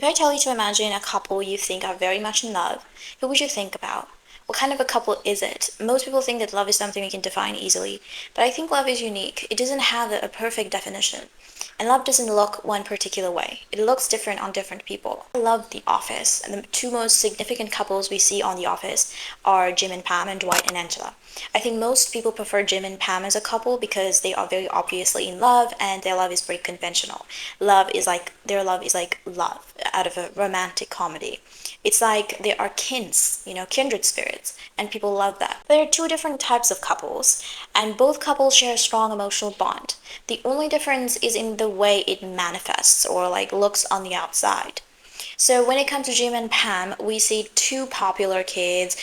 If I tell you to imagine a couple you think are very much in love, who would you think about? What kind of a couple is it? Most people think that love is something we can define easily, but I think love is unique. It doesn't have a perfect definition. And love doesn't look one particular way. It looks different on different people. I love The Office, and the two most significant couples we see on The Office are Jim and Pam and Dwight and Angela. I think most people prefer Jim and Pam as a couple because they are very obviously in love and their love is very conventional. Their love is like love out of a romantic comedy. It's like they are kins, kindred spirits, and people love that. There are two different types of couples, and both couples share a strong emotional bond. The only difference is in the way it manifests or like looks on the outside. So when it comes to Jim and Pam, we see two popular kids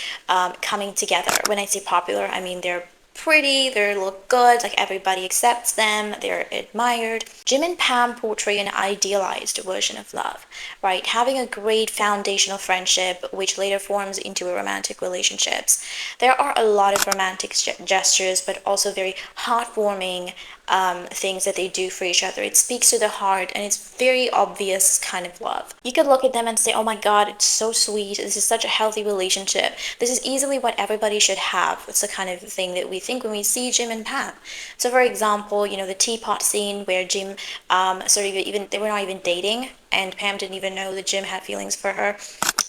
coming together. When I say popular, I mean they're pretty, they look good, like everybody accepts them, they're admired. Jim and Pam portray an idealized version of love, right? Having a great foundational friendship, which later forms into a romantic relationships. There are a lot of romantic gestures, but also very heartwarming things that they do for each other. It speaks to the heart and it's very obvious kind of love. You could look at them and say, oh my God, it's so sweet. This is such a healthy relationship. This is easily what everybody should have. It's the kind of thing that we think when we see Jim and Pam. So for example, the teapot scene where Jim they were not even dating and Pam didn't even know that Jim had feelings for her.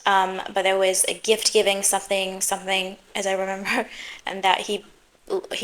But there was a gift giving something, as I remember, and that he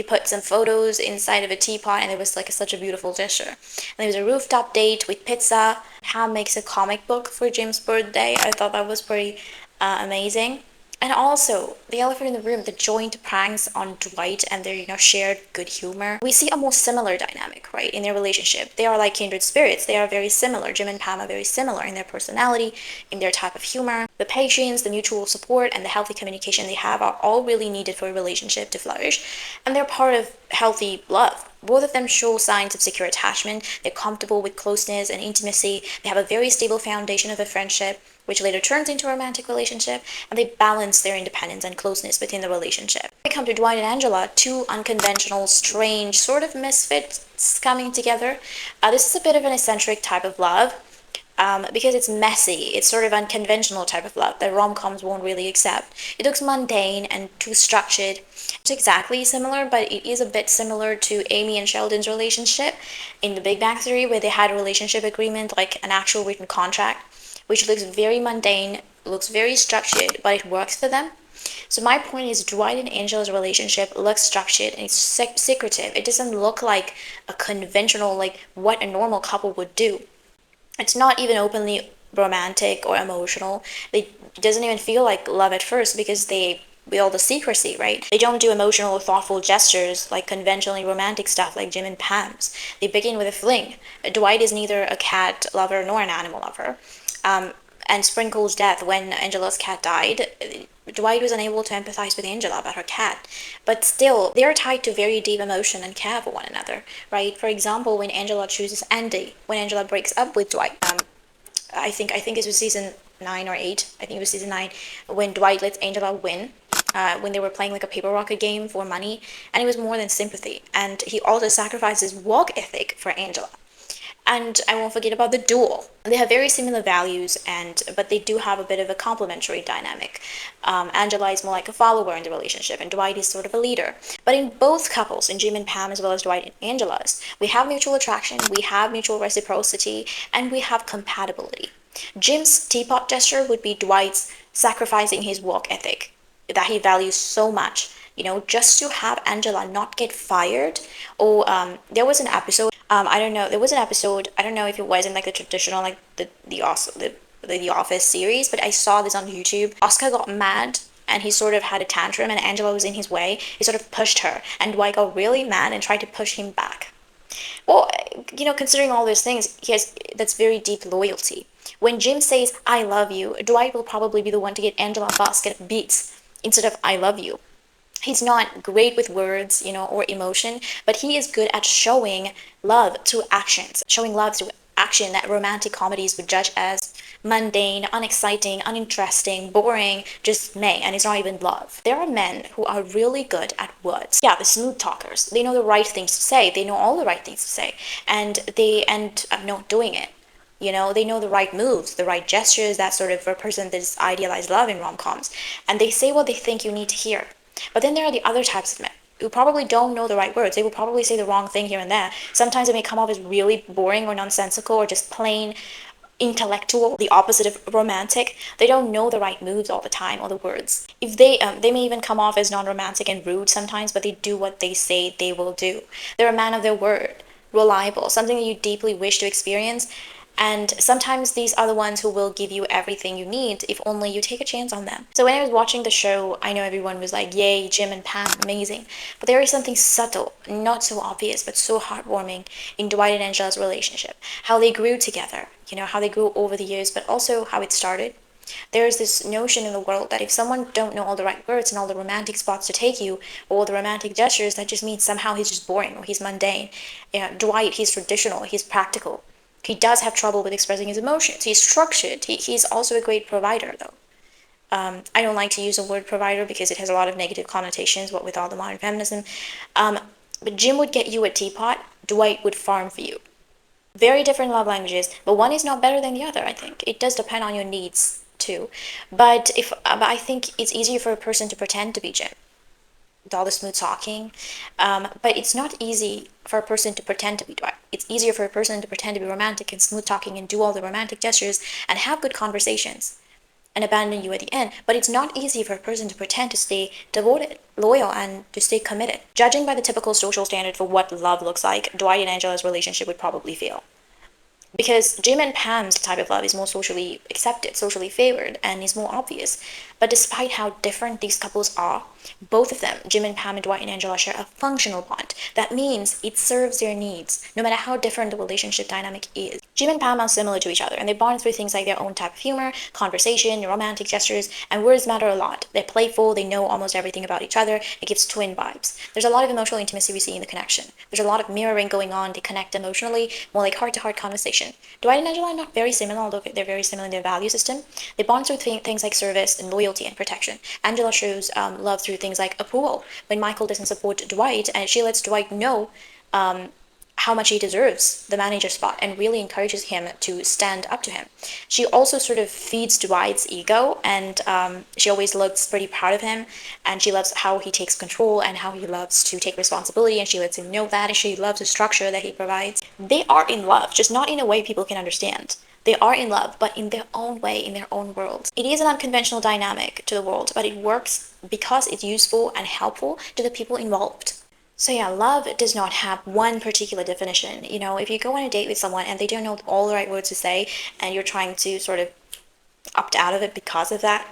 put some photos inside of a teapot and it was like such a beautiful gesture. And there was a rooftop date with pizza. Ham makes a comic book for Jim's birthday. I thought that was pretty amazing. And also, the elephant in the room, the joint pranks on Dwight and their, shared good humor. We see a more similar dynamic, right, in their relationship. They are like kindred spirits. They are very similar. Jim and Pam are very similar in their personality, in their type of humor. The patience, the mutual support, and the healthy communication they have are all really needed for a relationship to flourish. And they're part of healthy love. Both of them show signs of secure attachment. They're comfortable with closeness and intimacy. They have a very stable foundation of a friendship, which later turns into a romantic relationship, and they balance their independence and closeness within the relationship. When we come to Dwight and Angela, two unconventional, strange, sort of misfits coming together. This is a bit of an eccentric type of love. Because it's messy, it's sort of unconventional type of love that rom-coms won't really accept. It looks mundane and too structured. It's exactly similar, but it is a bit similar to Amy and Sheldon's relationship in The Big Bang Theory, where they had a relationship agreement, like an actual written contract, which looks very mundane, looks very structured, but it works for them. So my point is Dwight and Angela's relationship looks structured and it's secretive. It doesn't look like a conventional, like what a normal couple would do. It's not even openly romantic or emotional. It doesn't even feel like love at first because with all the secrecy, right? They don't do emotional or thoughtful gestures like conventionally romantic stuff like Jim and Pam's. They begin with a fling. Dwight is neither a cat lover nor an animal lover. And Sprinkle's death, when Angela's cat died, Dwight was unable to empathize with Angela about her cat. But still, they are tied to very deep emotion and care for one another, right? For example, when Angela chooses Andy, when Angela breaks up with Dwight, I think it was season 9 or 8, I think it was season 9, when Dwight lets Angela win, when they were playing like a paper rocket game for money, and it was more than sympathy. And he also sacrificed his work ethic for Angela. And I won't forget about the duel. They have very similar values, but they do have a bit of a complementary dynamic. Angela is more like a follower in the relationship, and Dwight is sort of a leader. But in both couples, in Jim and Pam as well as Dwight and Angela's, we have mutual attraction, we have mutual reciprocity, and we have compatibility. Jim's teapot gesture would be Dwight's sacrificing his work ethic that he values so much, just to have Angela not get fired. Or there was an episode, I don't know, I don't know if it was in like the traditional, like the Office series, but I saw this on YouTube. Oscar got mad and he sort of had a tantrum and Angela was in his way. He sort of pushed her and Dwight got really mad and tried to push him back. Well, considering all those things, that's very deep loyalty. When Jim says, I love you, Dwight will probably be the one to get Angela a basket of beets instead of I love you. He's not great with words, or emotion, but he is good at showing love through actions, showing love through action that romantic comedies would judge as mundane, unexciting, uninteresting, boring, just meh, and it's not even love. There are men who are really good at words. Yeah, the smooth talkers. They know the right things to say. They know all the right things to say, and they end up not doing it. They know the right moves, the right gestures that sort of represent this idealized love in rom-coms. And they say what they think you need to hear. But then there are the other types of men who probably don't know the right words. They will probably say the wrong thing here and there. Sometimes it may come off as really boring or nonsensical or just plain intellectual, the opposite of romantic. They don't know the right moves all the time or the words. If they may even come off as non-romantic and rude sometimes, but they do what they say they will do. They're a man of their word, reliable, something that you deeply wish to experience. And sometimes these are the ones who will give you everything you need if only you take a chance on them. So when I was watching the show, I know everyone was like, yay, Jim and Pam, amazing. But there is something subtle, not so obvious, but so heartwarming in Dwight and Angela's relationship. How they grew together, how they grew over the years, but also how it started. There's this notion in the world that if someone don't know all the right words and all the romantic spots to take you, or all the romantic gestures, that just means somehow he's just boring or he's mundane. Dwight, he's traditional, he's practical. He does have trouble with expressing his emotions. He's structured. He's also a great provider, though. I don't like to use the word provider because it has a lot of negative connotations, what with all the modern feminism. But Jim would get you a teapot, Dwight would farm for you. Very different love languages, but one is not better than the other, I think. It does depend on your needs, too. But I think it's easier for a person to pretend to be Jim, with all the smooth talking. But it's not easy for a person to pretend to be Dwight. It's easier for a person to pretend to be romantic and smooth talking and do all the romantic gestures and have good conversations and abandon you at the end. But it's not easy for a person to pretend to stay devoted, loyal, and to stay committed. Judging by the typical social standard for what love looks like, Dwight and Angela's relationship would probably fail. Because Jim and Pam's type of love is more socially accepted, socially favored, and is more obvious. But despite how different these couples are, both of them, Jim and Pam and Dwight and Angela, share a functional bond. That means it serves their needs, no matter how different the relationship dynamic is. Jim and Pam are similar to each other, and they bond through things like their own type of humor, conversation, romantic gestures, and words matter a lot. They're playful, they know almost everything about each other, it gives twin vibes. There's a lot of emotional intimacy we see in the connection. There's a lot of mirroring going on, they connect emotionally, more like heart-to-heart conversation. Dwight and Angela are not very similar, although they're very similar in their value system. They bond through things like service and loyalty and protection. Angela shows love through things like approval. When Michael doesn't support Dwight, and she lets Dwight know how much he deserves the manager spot and really encourages him to stand up to him. She also sort of feeds Dwight's ego, and she always looks pretty proud of him, and she loves how he takes control and how he loves to take responsibility, and she lets him know that, and she loves the structure that he provides. They are in love, just not in a way people can understand. They are in love, but in their own way, in their own world. It is an unconventional dynamic to the world, but it works because it's useful and helpful to the people involved. So yeah, love does not have one particular definition. If you go on a date with someone and they don't know all the right words to say, and you're trying to sort of opt out of it because of that,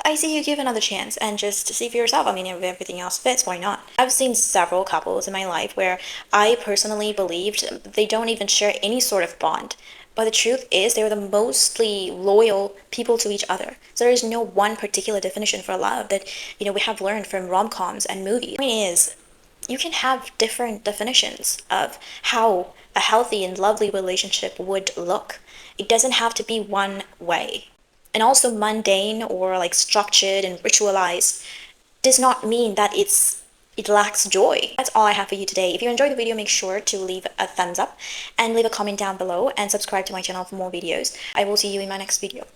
I say you give another chance and just see for yourself. I mean, if everything else fits, why not? I've seen several couples in my life where I personally believed they don't even share any sort of bond. But the truth is, they're the mostly loyal people to each other. So there is no one particular definition for love that, we have learned from rom-coms and movies. The point is, you can have different definitions of how a healthy and lovely relationship would look. It doesn't have to be one way. And also mundane or like structured and ritualized does not mean that it lacks joy. That's all I have for you today. If you enjoyed the video, make sure to leave a thumbs up and leave a comment down below and subscribe to my channel for more videos. I will see you in my next video.